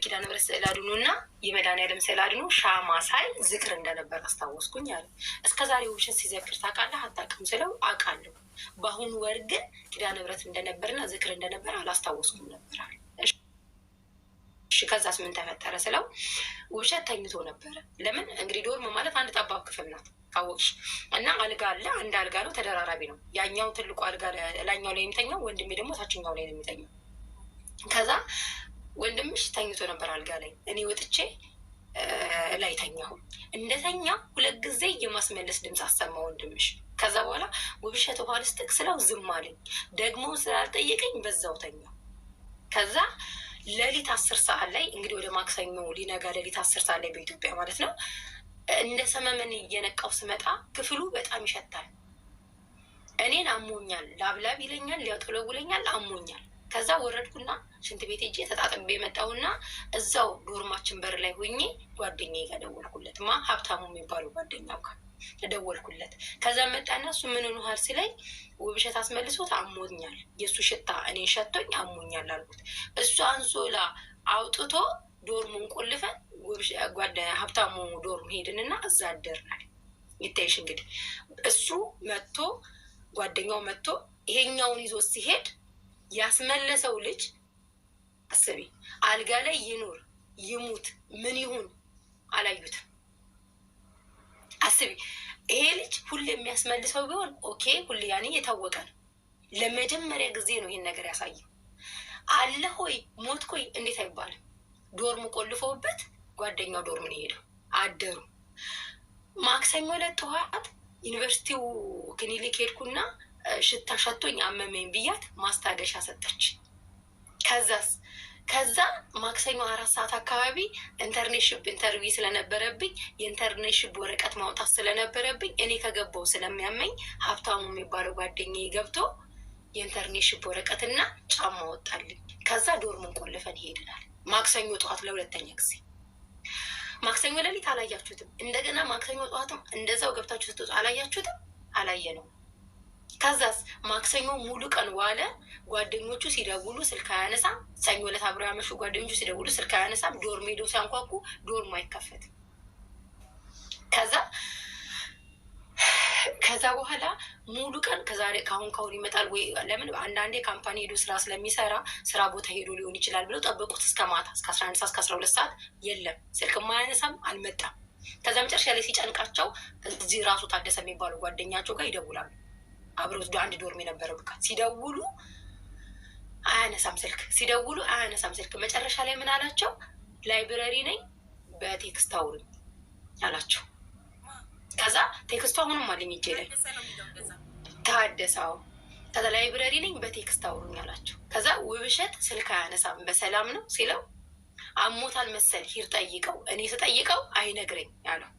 የኪዳነ ምሕረት ስዕል አድኖና የመድኃኒዓለም ስዕል አድኖ ሻማ ሳይ ዝክር እንደነበር አስታወስኩኝ አለ። እስከዛሬ ውብሸት ሲዘክር ታውቃለህ አታውቅም ስለው አውቃለሁ። በአሁኑ ወር ግን ኪዳነ ምሕረት እንደነበርና ዝክር እንደነበር አላስታወስኩም ነበር አለ። እሺ ከዛስ ምን ተፈጠረ ስለው ውብሸት ተኝቶ ነበረ። ለምን እንግዲህ ዶርም ማለት አንድ ጠባብ ክፍል ናት ካወቅሽ፣ እና አልጋ አለ። አንድ አልጋ ነው፣ ተደራራቢ ነው። ያኛው ትልቁ አልጋ ላኛው ላይ የሚተኛው፣ ወንድሜ ደግሞ ታችኛው ላይ ነው የሚተኛው። ከዛ ወንድምሽ ተኝቶ ነበር አልጋ ላይ፣ እኔ ወጥቼ ላይ ተኛሁ። እንደተኛ 2 ጊዜ የማስመለስ ድምፅ አሰማ ወንድምሽ። ከዛ በኋላ ውብሸት ውሃ ልስጥቅ ስለው ዝም አለኝ። ደግሞ ስላልጠየቀኝ በዛው ተኛሁ። ከዛ ሌሊት 10 ሰዓት ላይ እንግዲህ ወደ ማክሰኞ ሊነጋ ሌሊት 10 ሰዓት ላይ በኢትዮጵያ ማለት ነው፣ እንደ ሰመመን እየነቃው ስመጣ ክፍሉ በጣም ይሸታል። እኔን አሞኛል፣ ላብላብ ይለኛል፣ ሊያጠለጉለኛል፣ አሞኛል። ከዛ ወረድኩና ሽንት ቤት ሄጄ ተጣጥቤ የመጣውና እዛው ዶርማችን በር ላይ ሆኜ ጓደኛዬ ጋር ደወልኩለት። ሀብታሙ የሚባለው ጓደኛው ጋር ደወልኩለት። ከዛ መጣና እሱ ምን ሆነሃል ሲለኝ ውብሸት አስመልሶት አሞኛል፣ የእሱ ሽታ እኔን ሸቶኝ አሞኛል አልኩት። እሱ አንሶላ አውጥቶ ዶርሙን ቆልፈን ሀብታሙ ዶርም ሄድንና እዛ አደርናል። ይታይሽ እንግዲህ እሱ መጥቶ ጓደኛው መጥቶ ይሄኛውን ይዞ ሲሄድ ያስመለሰው ልጅ አስቢ፣ አልጋ ላይ ይኑር ይሙት ምን ይሁን አላዩትም። አስቢ፣ ይሄ ልጅ ሁሌ የሚያስመልሰው ቢሆን ኦኬ፣ ሁሌ ያኔ የታወቀ ነው። ለመጀመሪያ ጊዜ ነው ይህን ነገር ያሳየው። አለ ሆይ ሞት ኮይ እንዴት አይባልም። ዶርሙ ቆልፈውበት ጓደኛው ዶርም ነው የሄደው። አደሩ። ማክሰኞ ዕለት ጠዋት ዩኒቨርሲቲው ክሊኒክ ሄድኩና ሽታ ሸቶኝ አመመኝ ብያት ማስታገሻ ሰጠች። ከዛ ማክሰኞ 4 ሰዓት አካባቢ ኢንተርኔትሽፕ ኢንተርቪው ስለነበረብኝ የኢንተርኔትሽፕ ወረቀት ማውጣት ስለነበረብኝ እኔ ከገባው ስለሚያመኝ ሀብታሙ የሚባለው ጓደኛዬ ገብቶ የኢንተርኔትሽፕ ወረቀትና ጫማ ወጣልኝ። ከዛ ዶርሙን ቆልፈን ይሄድናል። ማክሰኞ ጠዋት ለሁለተኛ ጊዜ። ማክሰኞ ሌሊት አላያችሁትም። እንደገና ማክሰኞ ጠዋትም እንደዛው ገብታችሁ ስትወጡ አላያችሁትም። አላየነውም። ከዛስ ማክሰኞ ሙሉ ቀን ዋለ። ጓደኞቹ ሲደውሉ ስልክ አያነሳም። ሰኞ ዕለት አብረው ያመሹ ጓደኞቹ ሲደውሉ ስልክ አያነሳም። ዶርም ሄደው ሲያንኳኩ ዶርም አይከፈትም። ከዛ በኋላ ሙሉ ቀን ከአሁን ይመጣል ወይ ለምን አንዳንዴ ካምፓኒ ሄዶ ስራ ስለሚሰራ ስራ ቦታ ሄዶ ሊሆን ይችላል ብለው ጠበቁት እስከ ማታ እስከ 11 ሰዓት እስከ 12 ሰዓት የለም፣ ስልክ አያነሳም፣ አልመጣም። ከዛ መጨረሻ ላይ ሲጨንቃቸው እዚህ ራሱ ታደሰ የሚባለው ጓደኛቸው ጋር ይደውላሉ። አብረው አንድ ዶርም የነበረው ጋር ሲደውሉ አያነሳም ስልክ። መጨረሻ ላይ ምን አላቸው? ላይብረሪ ነኝ በቴክስት አውሩኝ አላቸው። ከዛ ቴክስቱ አሁንም አለኝ እጄ ላይ ታደሰው። ከዛ ላይብረሪ ነኝ በቴክስት አውሩኝ አላቸው። ከዛ ውብሸት ስልክ አያነሳም በሰላም ነው ሲለው አሞታል መሰል ሂድ ጠይቀው፣ እኔ ስጠይቀው አይነግረኝ አለው።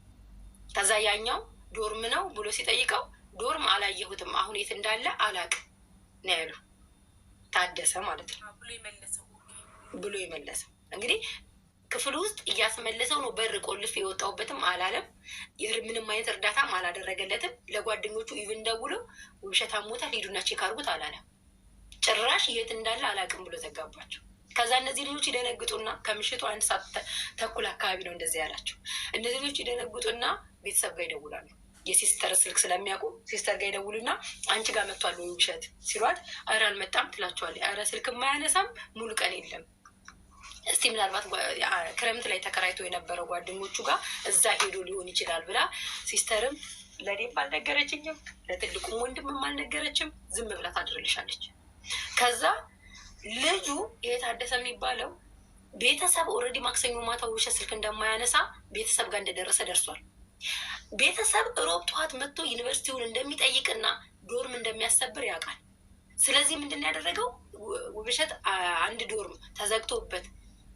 ከዛ ያኛው ዶርም ነው ብሎ ሲጠይቀው ዶርም አላየሁትም አሁን የት እንዳለ አላቅም ነው ያሉ። ታደሰ ማለት ነው ብሎ የመለሰው እንግዲህ ክፍል ውስጥ እያስመለሰው ነው። በር ቆልፍ የወጣሁበትም አላለም። ምንም አይነት እርዳታም አላደረገለትም። ለጓደኞቹ ኢቭን ደውለው ውብሸት አሞታል ሂዱና ቼክ አድርጉት አላለም። ጭራሽ የት እንዳለ አላቅም ብሎ ዘጋባቸው። ከዛ እነዚህ ልጆች ይደነግጡና ከምሽቱ 1 ሰዓት ተኩል አካባቢ ነው እንደዚህ ያላቸው። እነዚህ ልጆች ይደነግጡና ቤተሰብ ጋር ይደውላሉ። የሲስተር ስልክ ስለሚያውቁ ሲስተር ጋር ይደውሉና አንቺ ጋር መጥቷል ውብሸት ሲሏት፣ ኧረ አልመጣም ትላቸዋለች። ኧረ ስልክ አያነሳም ሙሉ ቀን የለም። እስቲ ምናልባት ክረምት ላይ ተከራይቶ የነበረው ጓደኞቹ ጋር እዛ ሄዶ ሊሆን ይችላል ብላ ሲስተርም ለእኔም አልነገረችኝም፣ ለትልቁም ወንድምም አልነገረችም። ዝም ብላ ታድርልሻለች። ከዛ ልጁ የታደሰ የሚባለው ቤተሰብ ኦልሬዲ ማክሰኞ ማታ ውብሸት ስልክ እንደማያነሳ ቤተሰብ ጋር እንደደረሰ ደርሷል። ቤተሰብ ሮብ ጠዋት መጥቶ ዩኒቨርሲቲውን እንደሚጠይቅና ዶርም እንደሚያሰብር ያውቃል። ስለዚህ ምንድን ነው ያደረገው? ውብሸት አንድ ዶርም ተዘግቶበት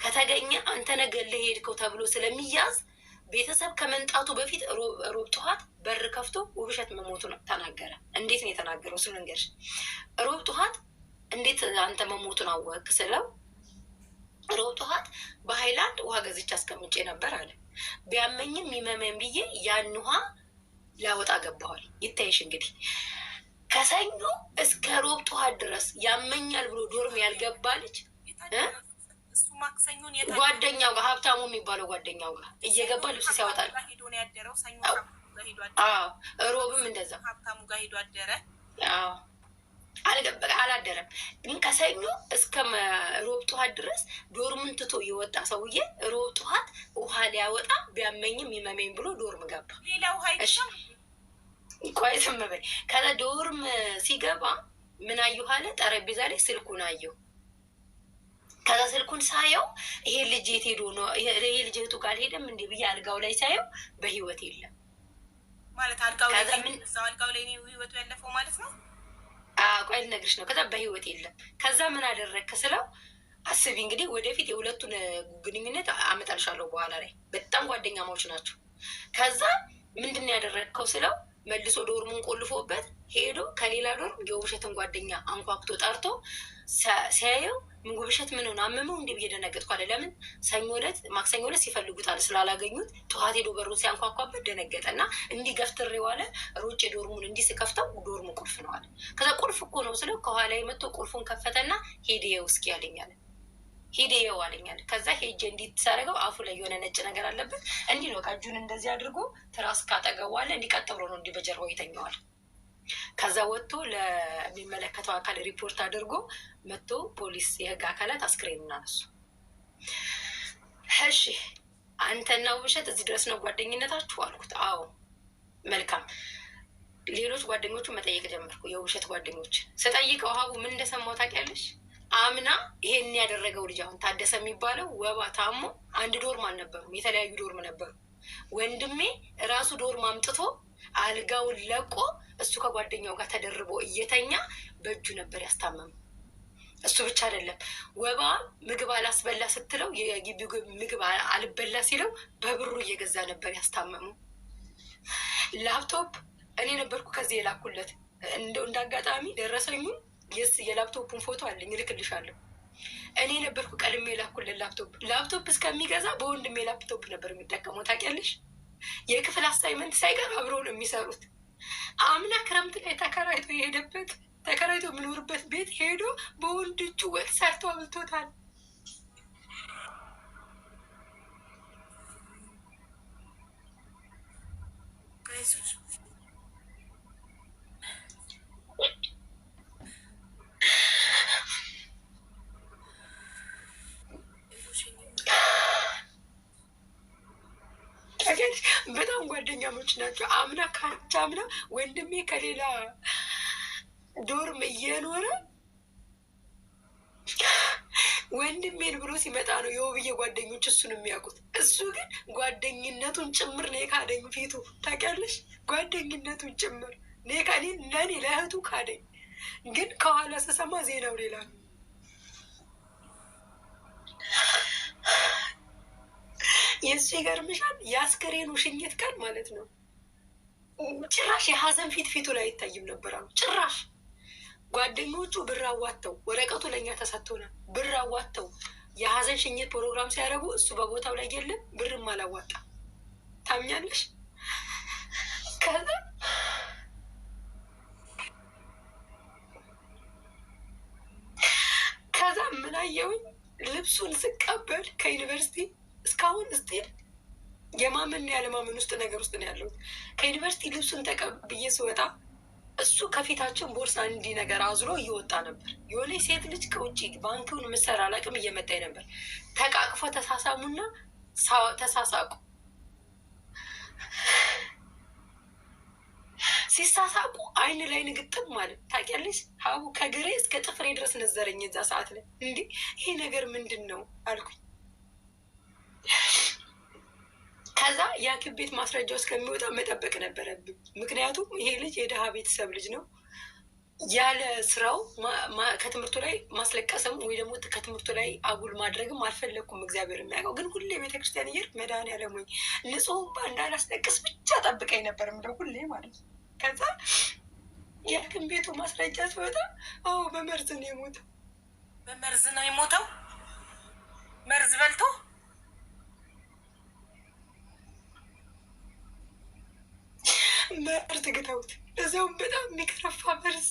ከተገኘ አንተ ነገ ለሄድከው ተብሎ ስለሚያዝ ቤተሰብ ከመምጣቱ በፊት ሮብ ጠዋት በር ከፍቶ ውብሸት መሞቱን ተናገረ። እንዴት ነው የተናገረው? እሱ ልንገርሽ። ሮብ ጠዋት እንዴት አንተ መሞቱን አወቅ ስለው ሮብ ጠዋት በሃይላንድ ውሃ ገዝቼ አስቀምጬ ነበር አለ። ቢያመኝም ይመመን ብዬ ያን ውሃ ላወጣ ገባዋል። ይታይሽ እንግዲህ ከሰኞ እስከ ሮብ ጠዋት ድረስ ያመኛል ብሎ ዶርም ያልገባ ልጅ ማክሰኞን ጓደኛው ጋር ሀብታሙ የሚባለው ጓደኛው ጋር እየገባ ልብስ ሲያወጣል ሄዶ ነው ያደረው። ሰኞ ሮብም እንደዛ ሀብታሙ ጋር ሄዶ አደረ። አላደረም ግን ከሰኞ እስከ ሮብ ጠዋት ድረስ ዶርምን ትቶ የወጣ ሰውዬ ሮብ ጠዋት ውሃ ሊያወጣ ቢያመኝም ይመመኝ ብሎ ዶርም ገባ። ሌላ ውሃ ቆይ ዝም በይ። ከዛ ዶርም ሲገባ ምን አየሁ አለ፣ ጠረጴዛ ላይ ስልኩን አየሁ። ከዛ ስልኩን ሳየው ይሄ ልጅ የት ሄዶ ነው? ይሄ ልጅ እህቱ ጋር አልሄደም እንዲህ ብዬ አልጋው ላይ ሳየው በህይወት የለም ማለት አልጋው ላይ ህይወቱ ያለፈው ማለት ነው። ቆይ ልነግርሽ ነው። ከዛ በህይወት የለም። ከዛ ምን አደረግክ ስለው አስቢ እንግዲህ ወደፊት የሁለቱን ግንኙነት አመጣልሻለሁ በኋላ ላይ በጣም ጓደኛሞች ናቸው። ከዛ ምንድን ነው ያደረግከው ስለው መልሶ ዶርሙን ቆልፎበት ሄዶ ከሌላ ዶርም የውብሸትን ጓደኛ አንኳኩቶ ጠርቶ ሲያየው ውብሸት ምን ሆነ አመመው እንዲህ ብዬ ደነገጥኩ አለ። ለምን ሰኞ ዕለት ማክሰኞ ዕለት ሲፈልጉታል ስላላገኙት ጠዋት ሄዶ በሩን ሲያንኳኳበት ደነገጠ እና እንዲህ ገፍትሬው አለ። ሮጬ ዶርሙን እንዲህ ስከፍተው ዶርሙ ቁልፍ ነው አለ። ከዛ ቁልፍ እኮ ነው ስለው ከኋላ መጥቶ ቁልፉን ከፈተና ሄደየው እስኪ ያለኛል ሄደየው አለኛል። ከዛ ሄጄ እንዲህ ሳደርገው አፉ ላይ የሆነ ነጭ ነገር አለበት እንዲህ ነው እጁን እንደዚህ አድርጎ ትራስ ካጠገቡ አለ። እንዲቀጥ ብሎ ነው እንዲህ በጀርባው ይተኛዋል። ከዛ ወጥቶ ለሚመለከተው አካል ሪፖርት አድርጎ መጥቶ ፖሊስ የህግ አካላት አስክሬን እናነሱ። እሺ አንተና ውብሸት እዚህ ድረስ ነው ጓደኝነታችሁ አልኩት። አዎ መልካም። ሌሎች ጓደኞቹ መጠየቅ ጀመርኩ። የውብሸት ጓደኞች ስጠይቀው ሀቡ ምን እንደሰማው ታውቂያለሽ? አምና ይሄን ያደረገው ልጅ አሁን ታደሰ የሚባለው ወባ ታሞ አንድ ዶርም አልነበሩም፣ የተለያዩ ዶርም ነበሩ። ወንድሜ ራሱ ዶርም አምጥቶ አልጋውን ለቆ እሱ ከጓደኛው ጋር ተደርቦ እየተኛ በእጁ ነበር ያስታመሙ። እሱ ብቻ አይደለም፣ ወባ ምግብ አላስበላ ስትለው የግቢው ምግብ አልበላ ሲለው በብሩ እየገዛ ነበር ያስታመሙ። ላፕቶፕ እኔ ነበርኩ ከዚህ የላኩለት። እንደው እንዳጋጣሚ ደረሰኙ የላፕቶፑን ፎቶ አለኝ እልክልሻለሁ። እኔ ነበርኩ ቀድሜ የላኩለት ላፕቶፕ እስከሚገዛ በወንድሜ ላፕቶፕ ነበር የሚጠቀመው ታውቂያለሽ። የክፍል አሳይመንት ሳይቀር አብረው ነው የሚሰሩት። አምና ክረምት ላይ ተከራይቶ የሄደበት ተከራይቶ የሚኖርበት ቤት ሄዶ በወንድ እጁ ወጥ ሰርቶ አብልቶታል። በጣም ጓደኛሞች ናቸው። አምና ካቻ አምና ወንድሜ ከሌላ ዶርም እየኖረ ወንድሜን ብሎ ሲመጣ ነው የውብዬ ጓደኞች እሱን የሚያውቁት። እሱ ግን ጓደኝነቱን ጭምር ነው የካደኝ። ፊቱ ታውቂያለሽ፣ ጓደኝነቱን ጭምር ለእኔ ለእህቱ ካደኝ። ግን ከኋላ ስሰማ ዜናው ሌላ ነው። የእሱ ይገርምሻል፣ የአስከሬኑ ሽኝት ቀን ማለት ነው ጭራሽ የሀዘን ፊቱ ላይ አይታይም ነበር አሉ። ጭራሽ ጓደኞቹ ብር አዋጥተው ወረቀቱ ለእኛ ተሰጥቶናል። ብር አዋጥተው የሀዘን ሽኝት ፕሮግራም ሲያደርጉ እሱ በቦታው ላይ የለም፣ ብርም አላዋጣ። ታምኛለሽ? ከዛ ምን አየሁኝ፣ ልብሱን ስቀበል ከዩኒቨርሲቲ እስካሁን እስቲል የማመን ያለማመን ውስጥ ነገር ውስጥ ነው ያለሁት። ከዩኒቨርሲቲ ልብሱን ተቀብዬ ስወጣ እሱ ከፊታችን ቦርሳ እንዲህ ነገር አዝሎ እየወጣ ነበር። የሆነ ሴት ልጅ ከውጭ ባንኪውን ምሰራ አላቅም እየመጣኝ ነበር። ተቃቅፎ ተሳሳሙና ተሳሳቁ። ሲሳሳቁ አይን ላይ ንግጥም ማለት ታውቂያለሽ ሀቡ፣ ከግሬ እስከ ጥፍሬ ድረስ ነዘረኝ እዛ ሰዓት ላይ። እንዲህ ይሄ ነገር ምንድን ነው አልኩኝ። ከዛ የሐኪም ቤት ማስረጃው እስከሚወጣ መጠበቅ ነበረብኝ። ምክንያቱም ይሄ ልጅ የድሃ ቤተሰብ ልጅ ነው። ያለ ስራው ከትምህርቱ ላይ ማስለቀስም ወይ ደግሞ ከትምህርቱ ላይ አጉል ማድረግም አልፈለግኩም። እግዚአብሔር የሚያውቀው ግን ሁሌ ቤተክርስቲያን እየሄድኩ መድኃኒዓለም ወይ ንጹህ እንባ እንዳላስለቅስ ብቻ ጠብቀኝ ነበር ምለው ሁሌ ማለት ነው። ከዛ የሐኪም ቤቱ ማስረጃ ሲወጣ በመርዝ ነው የሞተው። በመርዝ ነው የሞተው። መርዝ በልቶ መርዝ ግተውት፣ እዚያውም በጣም የሚከረፋ መርዝ።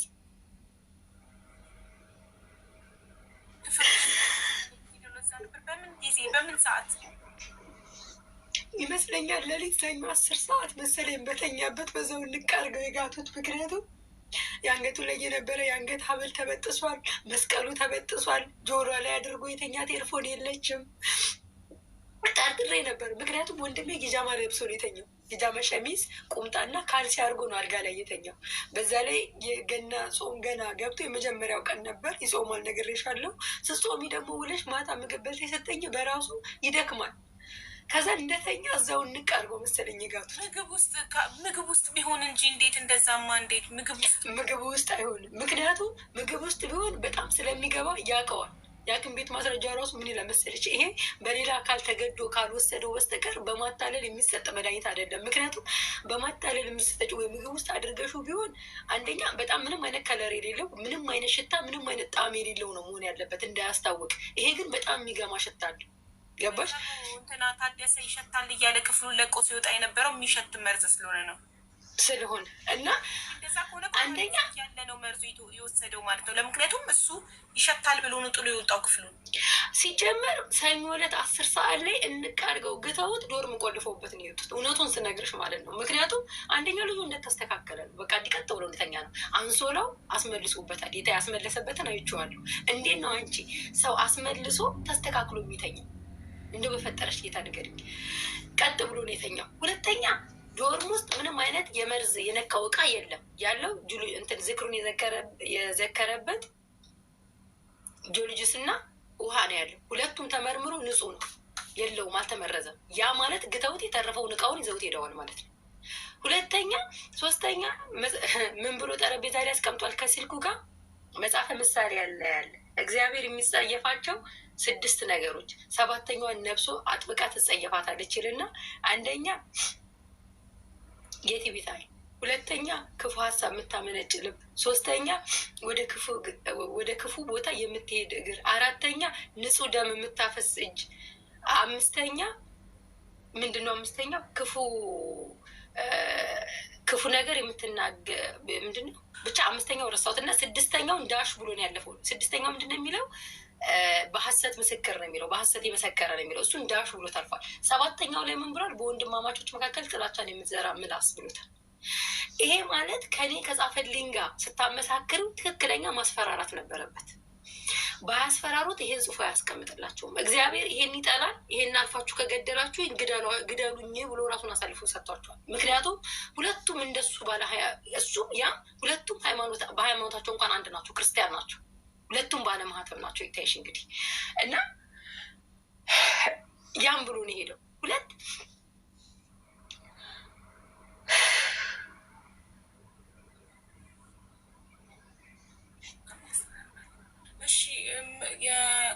በምን ጊዜ በምን ሰዓት ይመስለኛል? ሌሊት ሰኞ 10 ሰዓት መሰለኝ በተኛበት በዛው እንቃርገው የጋቱት። ምክንያቱም የአንገቱ ላይ የነበረ የአንገት ሀብል ተበጥሷል፣ መስቀሉ ተበጥሷል። ጆሮ ላይ አድርጎ የተኛ ቴሌፎን የለችም። ጠርጥሬ ነበር። ምክንያቱም ወንድሜ ጊጃማ ለብሶ ነው የተኛው። ጊጃማ ሸሚዝ፣ ቁምጣና ካልሲ አድርጎ ነው አልጋ ላይ የተኛው። በዛ ላይ የገና ጾም ገና ገብቶ የመጀመሪያው ቀን ነበር። ይጾማል ነግሬሻለሁ። ስትጾሚ ደግሞ ውለሽ ማታ ምግብ በልተሽ የሰጠኝ በራሱ ይደክማል። ከዛ እንደተኛ እዛው እንቃርገው መሰለኝ ጋቱ። ምግብ ውስጥ ቢሆን እንጂ እንዴት እንደዛማ፣ እንዴት ምግብ ውስጥ አይሆንም። ምክንያቱም ምግብ ውስጥ ቢሆን በጣም ስለሚገባ ያውቀዋል። የሐኪም ቤት ማስረጃ ራሱ ምን ለመሰለች፣ ይሄ በሌላ አካል ተገዶ ካልወሰደው በስተቀር በማታለል የሚሰጥ መድኃኒት አይደለም። ምክንያቱም በማታለል የሚሰጠች ወይ ምግብ ውስጥ አድርገሽው ቢሆን አንደኛ በጣም ምንም አይነት ከለር የሌለው ምንም አይነት ሽታ ምንም አይነት ጣዕም የሌለው ነው መሆን ያለበት እንዳያስታውቅ። ይሄ ግን በጣም የሚገማ ሽታ አለ። ገባሽ? እንትና ታደሰ ይሸታል እያለ ክፍሉን ለቆ ሲወጣ የነበረው የሚሸት መርዝ ስለሆነ ነው ስለሆነ እና እንደዛ ከሆነ አንደኛ ያለ ነው መርዙ የወሰደው ማለት ነው። ለምክንያቱም እሱ ይሸታል ብሎ ነው ጥሎ የወጣው ክፍሉን። ሲጀመር ሰኞ ዕለት 10 ሰዓት ላይ እንቃርገው ግተውት ዶርም ቆልፈውበት ነው የወጡት። እውነቱን ስነግርሽ ማለት ነው። ምክንያቱም አንደኛው ልጁ እንደተስተካከለ ነው። በቃ እንዲቀጥ ብሎ እንደተኛ ነው። አንሶላው አስመልሶበታል። ጌታ ያስመለሰበትን አይቼዋለሁ። እንዴት ነው አንቺ ሰው አስመልሶ ተስተካክሎ የሚተኛው? እንደው በፈጠረሽ ጌታ ንገሪኝ። ቀጥ ብሎ ነው የተኛው። ሁለተኛ ዶርም ውስጥ ምንም አይነት የመርዝ የነካው እቃ የለም። ያለው እንትን ዝክሩን የዘከረበት ጆልጅስ እና ውሃ ነው ያለው። ሁለቱም ተመርምሮ ንጹህ ነው፣ የለውም፣ አልተመረዘም። ያ ማለት ግተውት የተረፈውን እቃውን ይዘውት ሄደዋል ማለት ነው። ሁለተኛ ሶስተኛ ምን ብሎ ጠረጴዛ ላይ ያስቀምጧል ከስልኩ ጋር መጽሐፈ ምሳሌ ያለ እግዚአብሔር የሚጸየፋቸው 6 ነገሮች 7ተኛዋን ነብሶ አጥብቃ ትጸየፋታለች ይልና አንደኛ የትዕቢት ዓይን፣ ሁለተኛ ክፉ ሀሳብ የምታመነጭ ልብ፣ ሶስተኛ ወደ ክፉ ቦታ የምትሄድ እግር፣ አራተኛ ንጹህ ደም የምታፈስ እጅ፣ አምስተኛ ምንድነው? አምስተኛው ክፉ ነገር የምትናገር ምንድነው? ብቻ አምስተኛው ረሳሁት እና 6ተኛውን ዳሽ ብሎ ነው ያለፈው። 6ተኛው ምንድነው የሚለው? በሐሰት ምስክር ነው የሚለው። በሐሰት የመሰከረ ነው የሚለው። እሱን ዳሽ ብሎ ታልፏል። 7ተኛው ላይ ምን ብሏል? በወንድማማቾች መካከል ጥላቻን የምትዘራ ምላስ ብሎታል። ይሄ ማለት ከኔ ከጻፈልኝ ጋር ስታመሳክር ትክክለኛ ማስፈራራት ነበረበት። ባያስፈራሩት ይሄን ጽፎ አያስቀምጥላቸውም። እግዚአብሔር ይሄን ይጠላል። ይሄን አልፋችሁ ከገደላችሁ ግደሉኝ ብሎ ራሱን አሳልፎ ሰጥቷቸዋል። ምክንያቱም ሁለቱም እንደሱ እሱም ያ ሁለቱም በሃይማኖታቸው እንኳን አንድ ናቸው፣ ክርስቲያን ናቸው። ሁለቱም ባለማህተብ ናቸው። ይታይሽ እንግዲህ እና ያም ብሎ ነው የሄደው።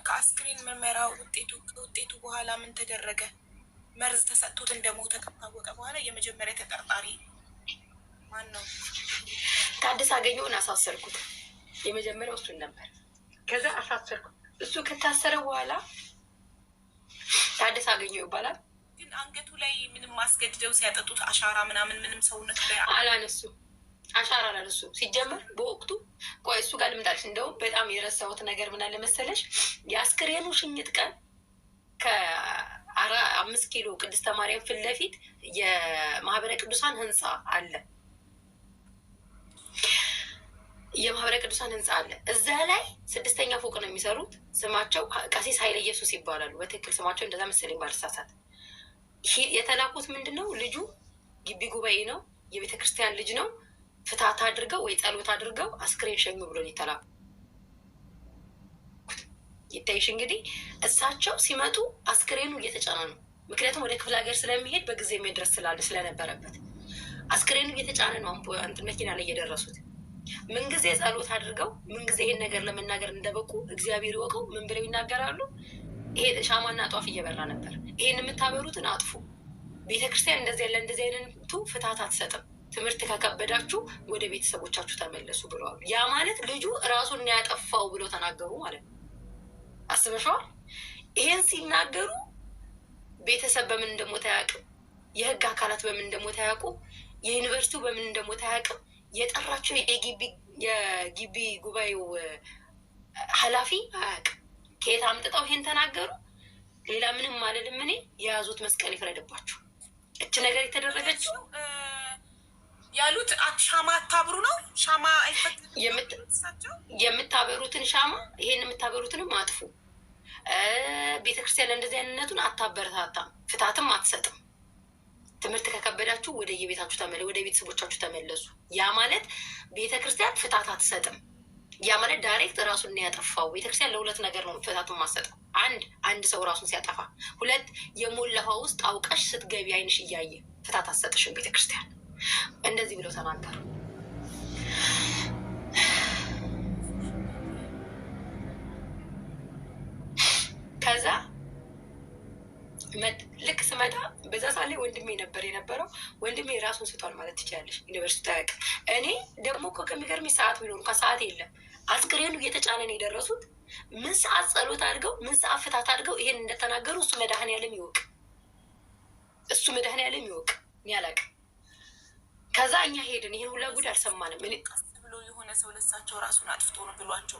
ከአስክሬን ምርመራ ውጤቱ በኋላ ምን ተደረገ? መርዝ ተሰጥቶት እንደሞተ ከታወቀ በኋላ የመጀመሪያ ተጠርጣሪ ማን ነው? ታደሰ አገኘውን አሳሰርኩት። የመጀመሪያው እሱን ነበር። ከዛ አሳሰርኩት። እሱ ከታሰረ በኋላ ታደሰ አገኘው ይባላል። ግን አንገቱ ላይ ምንም አስገድደው ሲያጠጡት አሻራ ምናምን ምንም ሰውነት ላይ አላነሱ አሻራ ላነሱ ሲጀመር በወቅቱ ቆይ እሱ ጋር ልምጣልሽ። እንደውም በጣም የረሳሁት ነገር ምን አለ መሰለሽ፣ የአስክሬኑ ሽኝት ቀን ከ5 ኪሎ ቅድስተ ማርያም ፊት ለፊት የማህበረ ቅዱሳን ህንፃ አለ። የማህበረ ቅዱሳን ህንፃ አለ። እዛ ላይ 6ኛ ፎቅ ነው የሚሰሩት። ስማቸው ቀሲስ ኃይለ ኢየሱስ ይባላሉ። በትክክል ስማቸው እንደዛ መሰለኝ ባልሳሳት። የተላኩት ምንድን ነው? ልጁ ግቢ ጉባኤ ነው፣ የቤተ ክርስቲያን ልጅ ነው። ፍትሐት አድርገው ወይ ጸሎት አድርገው አስክሬን ሸኙ ብሎ የተላኩ ይታይሽ። እንግዲህ እሳቸው ሲመጡ አስክሬኑ እየተጫነ ነው። ምክንያቱም ወደ ክፍለ ሀገር ስለሚሄድ በጊዜ መድረስ ስለነበረበት አስክሬኑ እየተጫነ ነው። መኪና ላይ እየደረሱት ምንጊዜ ጸሎት አድርገው ምንጊዜ ይሄን ነገር ለመናገር እንደበቁ እግዚአብሔር ይወቀው ምን ብለው ይናገራሉ? ይሄ ሻማና ጧፍ እየበራ ነበር። ይሄን የምታበሩትን አጥፉ፣ ቤተክርስቲያን እንደዚህ ያለ እንደዚህ አይነቱ ፍትሐት አትሰጥም፣ ትምህርት ከከበዳችሁ ወደ ቤተሰቦቻችሁ ተመለሱ ብለዋል። ያ ማለት ልጁ ራሱን ያጠፋው ብለው ተናገሩ ማለት ነው። አስበሽዋል? ይሄን ሲናገሩ ቤተሰብ በምን እንደሞተ አያውቅም፣ የህግ አካላት በምን እንደሞተ አያውቁም፣ የዩኒቨርሲቲው በምን እንደሞተ አያውቅም። የጠራቸው የግቢ ጉባኤው ኃላፊ አያውቅም። ከየት አምጥተው ይሄን ተናገሩ? ሌላ ምንም አልልም። እኔ የያዙት መስቀል ይፍረድባችሁ። እች ነገር የተደረገችው ያሉት ሻማ አታብሩ ነው። ሻማ የምታበሩትን ሻማ ይሄን የምታበሩትንም አጥፉ። ቤተክርስቲያን እንደዚህ አይነቱን አታበረታታም፣ ፍታትም አትሰጥም። ትምህርት ከከበዳችሁ ወደ የቤታችሁ ወደ ቤተሰቦቻችሁ ተመለሱ። ያ ማለት ቤተክርስቲያን ፍታት አትሰጥም። ያ ማለት ዳይሬክት ራሱን ያጠፋው። ቤተክርስቲያን ለሁለት ነገር ነው ፍታቱን ማሰጠው። አንድ ሰው ራሱን ሲያጠፋ፣ ሁለት የሞላዋ ውስጥ አውቀሽ ስትገቢ አይንሽ እያየ ፍታት አትሰጥሽም ቤተክርስቲያን። እንደዚህ ብለው ተናገሩ። ከዛ ልክ ስመጣ በዛ ሳሌ ወንድሜ ነበር የነበረው። ወንድሜ ራሱን ስቷል ማለት ትችላለች። ዩኒቨርሲቲ ታያቅ። እኔ ደግሞ እኮ ከሚገርም ሰዓት ቢኖር እንኳ ሰዓት የለም። አስክሬኑ እየተጫነ ነው የደረሱት። ምን ሰዓት ጸሎት አድርገው ምን ሰዓት ፍታት አድርገው ይሄን እንደተናገሩ እሱ መድኃኔዓለም ይወቅ፣ እሱ መድኃኔዓለም ይወቅ። እኔ አላውቅም። ከዛ እኛ ሄድን። ይሄን ሁላ ጉድ አልሰማንም። እኔ ብሎ የሆነ ሰው ለሳቸው ራሱን አጥፍቶ ነው ብሏቸው።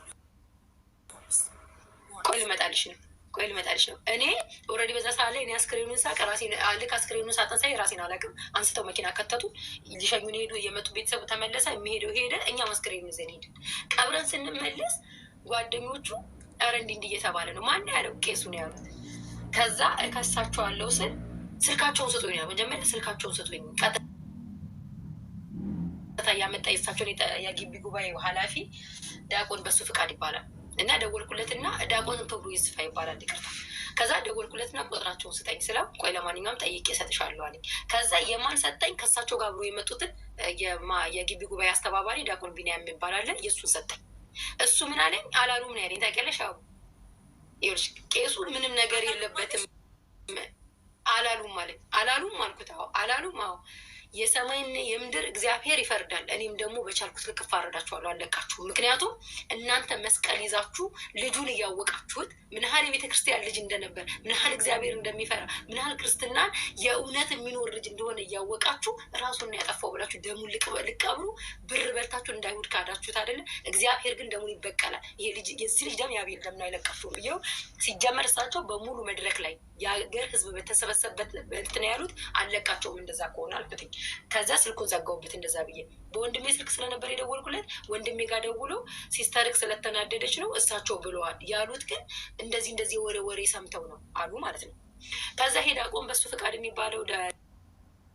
ቆይ ልመጣልሽ ነው። እኔ ኦልሬዲ በዛ ሰዓት ላይ እኔ አስክሬኑን ሳቅ ራሴን ልክ አስክሬኑን ሳጠን ሳይ ራሴን አላውቅም። አንስተው መኪና ከተቱ፣ ሊሸኙን ሄዱ። የመጡ ቤተሰቡ ተመለሰ፣ የሚሄደው ሄደ። እኛም አስክሬኑን ይዘን ሄድን። ቀብረን ስንመለስ ጓደኞቹ ኧረ እንዲህ እየተባለ ነው። ማን ያለው? ቄሱ ነው ያሉት። ከዛ እከሳቸዋለሁ ስል ስልካቸውን ስጡኝ ነው መጀመሪያ። ስልካቸውን ስጡኝ ያመጣ የሳቸውን የግቢ ጉባኤ ኃላፊ ዲያቆን በሱ ፍቃድ ይባላል እና ደወልኩለትና ዲያቆን ክብሩ ይስፋ ይባላል፣ ይቅርታ። ከዛ ደወልኩለትና ቁጥራቸውን ስጠኝ ስለው ቆይ ለማንኛውም ጠይቄ እሰጥሻለሁ አለኝ። ከዛ የማን ሰጠኝ? ከሳቸው ጋር አብሮ የመጡትን የግቢ ጉባኤ አስተባባሪ ዲያቆን ቢኒያም ይባላል፣ የእሱን ሰጠኝ። እሱ ምን አለኝ? አላሉም ነው ያለኝ። ታውቂያለሽ? አዎ ይኸውልሽ ቄሱ ምንም ነገር የለበትም አላሉም አለኝ። አላሉም አልኩት። አዎ አላሉም። አዎ የሰማይና የምድር እግዚአብሔር ይፈርዳል። እኔም ደግሞ በቻልኩት ልክ እፋረዳችኋለሁ፣ አለቃችሁ። ምክንያቱም እናንተ መስቀል ይዛችሁ ልጁን እያወቃችሁት ምን ያህል የቤተ ክርስቲያን ልጅ እንደነበር፣ ምን ያህል እግዚአብሔር እንደሚፈራ፣ ምን ያህል ክርስትናን የእውነት የሚኖር ልጅ እንደሆነ እያወቃችሁ ራሱን ያጠፋው ብላችሁ ደሙን ልቀብሩ ብር በልታችሁ እንዳይሁድ ካዳችሁት አይደለ? እግዚአብሔር ግን ደሙን ይበቀላል። ይሄ ልጅ የዚህ ልጅ ደም የአቤል ደም ነው አይለቃችሁም ብዬው ሲጀመር እሳቸው በሙሉ መድረክ ላይ የሀገር ህዝብ በተሰበሰበበት እንትን ያሉት አለቃቸውም እንደዛ ከሆነ አልኩትኝ። ከዛ ስልኩን ዘጋውበት እንደዛ ብዬ በወንድሜ ስልክ ስለነበር የደወልኩለት ወንድሜ ጋር ደውሎ ሲስተርክ ስለተናደደች ነው እሳቸው ብለዋል ያሉት፣ ግን እንደዚህ ወሬ ሰምተው ነው አሉ ማለት ነው። ከዛ ሄ ዲያቆን በሱ ፍቃድ የሚባለው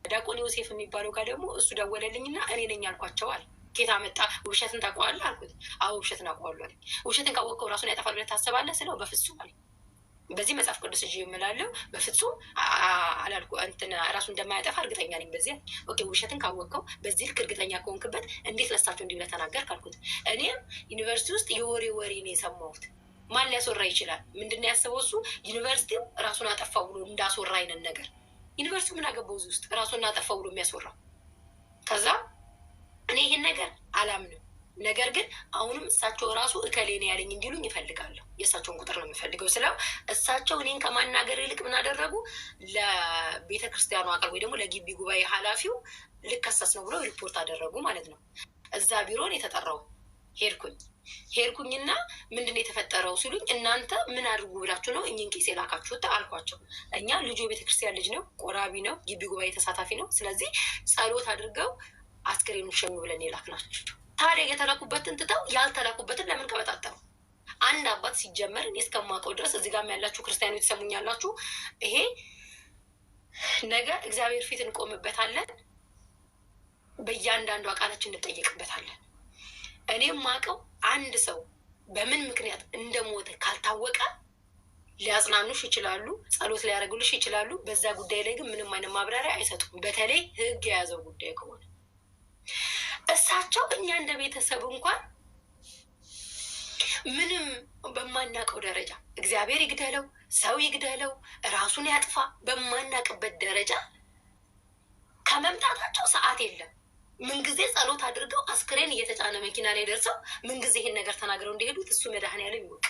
ዲያቆን ዮሴፍ የሚባለው ጋር ደግሞ እሱ ደወለልኝና እኔ ነኝ አልኳቸዋል። ኬታ መጣ? ውብሸትን ታውቀዋለህ አልኩት። አዎ ውብሸትን አውቀዋለሁ አለኝ። ውብሸትን ካወቅከው ራሱን ያጠፋል ብለህ ታስባለህ ስለው በፍጹም አለኝ። በዚህ መጽሐፍ ቅዱስ እጅ የምላለው በፍጹም አላልኩ እንትን ራሱ እንደማያጠፋ እርግጠኛ ነኝ። በዚህ ኦኬ ውሸትን ካወቅከው በዚህ ልክ እርግጠኛ ከሆንክበት እንዴት ለሳቸው እንዲህ ብለህ ተናገር ካልኩት፣ እኔም ዩኒቨርሲቲ ውስጥ የወሬ ነው የሰማሁት። ማን ሊያስወራ ይችላል? ምንድን ነው ያሰበው እሱ? ዩኒቨርሲቲው ራሱን አጠፋው ብሎ እንዳስወራ አይነት ነገር። ዩኒቨርሲቲው ምን አገባው እዚህ ውስጥ ራሱን አጠፋው ብሎ የሚያስወራው? ከዛ እኔ ይህን ነገር አላምንም። ነገር ግን አሁንም እሳቸው ራሱ እከሌ ነው ያለኝ እንዲሉኝ ይፈልጋለሁ። የእሳቸውን ቁጥር ነው የምፈልገው ስለው እሳቸው እኔን ከማናገር ይልቅ ምን አደረጉ? ለቤተ ክርስቲያኑ አካል ወይ ደግሞ ለግቢ ጉባኤ ኃላፊው ልከሰስ ነው ብለው ሪፖርት አደረጉ ማለት ነው። እዛ ቢሮን የተጠራው ሄድኩኝና ምንድን ነው የተፈጠረው ሲሉኝ፣ እናንተ ምን አድርጉ ብላችሁ ነው እኝን ቄስ የላካችሁት አልኳቸው። እኛ ልጁ የቤተክርስቲያን ልጅ ነው፣ ቆራቢ ነው፣ ግቢ ጉባኤ ተሳታፊ ነው። ስለዚህ ጸሎት አድርገው አስክሬኑ ሸኙ ብለን የላክናቸው። ታዲያ የተላኩበትን ትተው ያልተላኩበትን ለምን ቀበጣጠሩ? አንድ አባት ሲጀመር እኔ እስከማውቀው ድረስ እዚህ ጋር ያላችሁ ክርስቲያኖች ትሰሙኛላችሁ። ይሄ ነገ እግዚአብሔር ፊት እንቆምበታለን፣ በእያንዳንዱ አቃላችን እንጠየቅበታለን። እኔም ማውቀው አንድ ሰው በምን ምክንያት እንደሞተ ካልታወቀ ሊያጽናኑሽ ይችላሉ፣ ጸሎት ሊያደርጉልሽ ይችላሉ። በዛ ጉዳይ ላይ ግን ምንም አይነት ማብራሪያ አይሰጡም። በተለይ ሕግ የያዘው ጉዳይ ከሆነ እሳቸው እኛ እንደ ቤተሰብ እንኳን ምንም በማናውቀው ደረጃ እግዚአብሔር ይግደለው፣ ሰው ይግደለው፣ ራሱን ያጥፋ በማናውቅበት ደረጃ ከመምጣታቸው ሰዓት የለም። ምንጊዜ ጸሎት አድርገው አስክሬን እየተጫነ መኪና ላይ ደርሰው ምንጊዜ ይህን ነገር ተናግረው እንደሄዱት እሱ መድኃኔዓለም ይወቅ።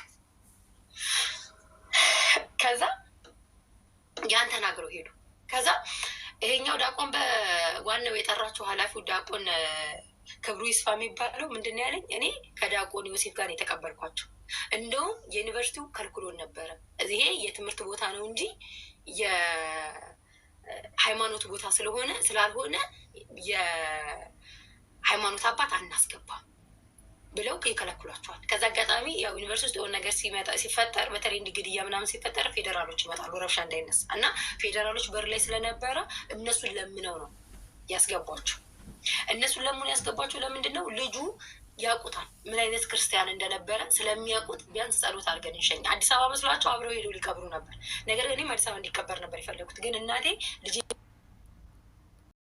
ከዛ ያን ተናግረው ሄዱ። ከዛ ይሄኛው ዲያቆን በዋናው የጠራቸው ኃላፊው ዲያቆን ክብሩ ይስፋ የሚባለው ምንድን ነው ያለኝ? እኔ ከዲያቆን ዮሴፍ ጋር የተቀበልኳቸው እንደውም የዩኒቨርሲቲው ከልክሎን ነበረ ይሄ የትምህርት ቦታ ነው እንጂ የሃይማኖት ቦታ ስላልሆነ የሃይማኖት አባት አናስገባም ብለው ይከለክሏቸዋል። ከዛ አጋጣሚ ያው ዩኒቨርሲቲ ውስጥ የሆነ ነገር ሲፈጠር በተለይ እንዲህ ግድያ ምናምን ሲፈጠር ፌዴራሎች ይመጣሉ፣ ረብሻ እንዳይነሳ እና ፌዴራሎች በር ላይ ስለነበረ እነሱን ለምነው ነው ያስገቧቸው። እነሱን ለምን ያስገቧቸው? ለምንድን ነው? ልጁ ያውቁታል ምን አይነት ክርስቲያን እንደነበረ ስለሚያውቁት ቢያንስ ጸሎት አድርገን እንሸኝ። አዲስ አበባ መስሏቸው አብረው ሄደው ሊቀብሩ ነበር። ነገር ግን እኔም አዲስ አበባ እንዲቀበር ነበር የፈለጉት። ግን እናቴ ልጅ